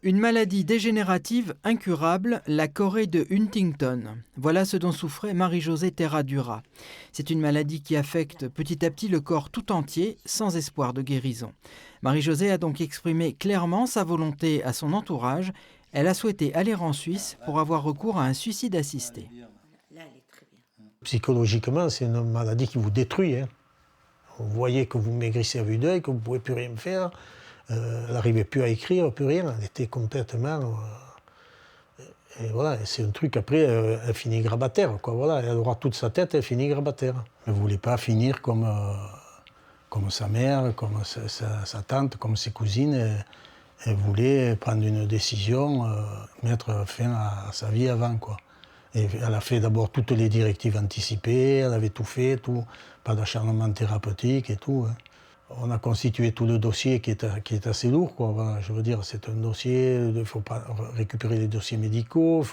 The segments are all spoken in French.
Une maladie dégénérative incurable, la chorée de Huntington. Voilà ce dont souffrait Marie-Josée Terradura. C'est une maladie qui affecte petit à petit le corps tout entier, sans espoir de guérison. Marie-Josée a donc exprimé clairement sa volonté à son entourage. Elle a souhaité aller en Suisse pour avoir recours à un suicide assisté. Psychologiquement, c'est une maladie qui vous détruit. Vous voyez que vous maigrissez à vue d'œil, que vous ne pouvez plus rien faire. Elle n'arrivait plus à écrire, plus rien. Elle était complètement... et voilà, et c'est un truc, après, elle finit grabataire, quoi. Voilà, elle aura toute sa tête, elle finit grabataire. Elle ne voulait pas finir comme sa mère, comme sa tante, comme ses cousines. Elle voulait prendre une décision, mettre fin à sa vie avant, quoi. Et elle a fait d'abord toutes les directives anticipées, elle avait tout fait, tout, pas d'acharnement thérapeutique et tout. On a constitué tout le dossier qui est assez lourd, quoi. Voilà, je veux dire, c'est un dossier, il faut pas récupérer les dossiers médicaux,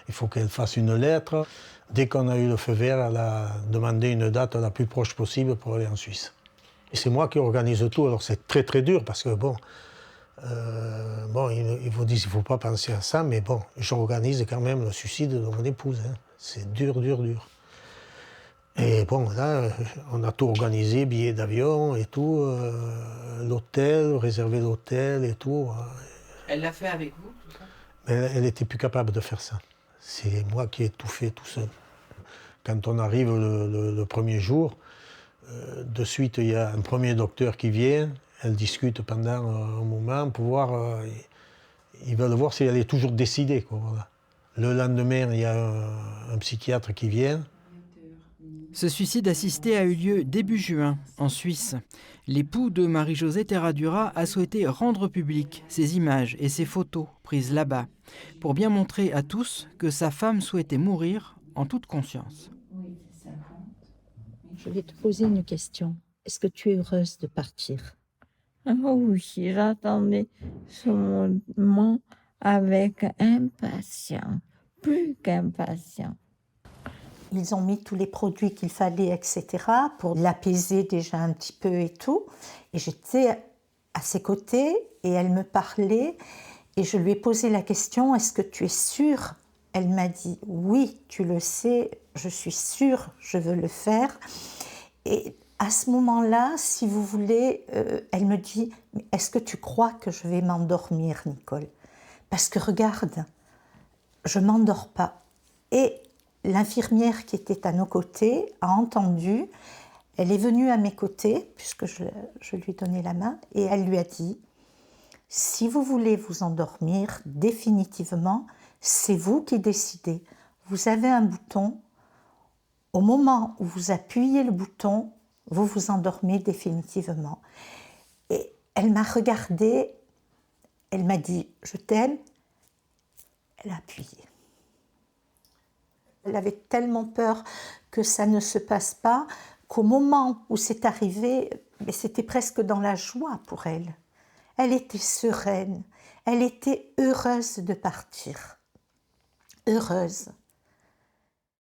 il faut qu'elle fasse une lettre. Dès qu'on a eu le feu vert, elle a demandé une date la plus proche possible pour aller en Suisse. Et c'est moi qui organise tout, alors c'est très très dur parce que ils vous disent qu'il ne faut pas penser à ça, mais bon, j'organise quand même le suicide de mon épouse. C'est dur, dur, dur. Et bon, là, on a tout organisé, billets d'avion et tout, l'hôtel, réserver l'hôtel et tout. Elle l'a fait avec vous, tout ça? Mais elle n'était plus capable de faire ça. C'est moi qui ai tout fait tout seul. Quand on arrive le premier jour, de suite, il y a un premier docteur qui vient, elle discute pendant un moment pour voir, ils veulent voir si elle est toujours décidée, quoi, voilà. Le lendemain, il y a un psychiatre qui vient. Ce suicide assisté a eu lieu début juin, en Suisse. L'époux de Marie-Josée Terradura a souhaité rendre publiques ces images et ces photos prises là-bas, pour bien montrer à tous que sa femme souhaitait mourir en toute conscience. Je vais te poser une question. Est-ce que tu es heureuse de partir? Oh oui, j'attendais ce moment avec impatience, plus qu'impatience. Ils ont mis tous les produits qu'il fallait, etc., pour l'apaiser déjà un petit peu et tout. Et j'étais à ses côtés et elle me parlait et je lui ai posé la question, est-ce que tu es sûre? Elle m'a dit, oui, tu le sais, je suis sûre, je veux le faire. Et à ce moment-là, si vous voulez, elle me dit, est-ce que tu crois que je vais m'endormir, Nicole? Parce que regarde, je ne m'endors pas. Et l'infirmière qui était à nos côtés a entendu, elle est venue à mes côtés, puisque je lui donnais la main, et elle lui a dit, si vous voulez vous endormir définitivement, c'est vous qui décidez. Vous avez un bouton, au moment où vous appuyez le bouton, vous vous endormez définitivement. Et elle m'a regardée, elle m'a dit « je t'aime », elle a appuyé. Elle avait tellement peur que ça ne se passe pas, qu'au moment où c'est arrivé, c'était presque dans la joie pour elle. Elle était sereine, elle était heureuse de partir. Heureuse.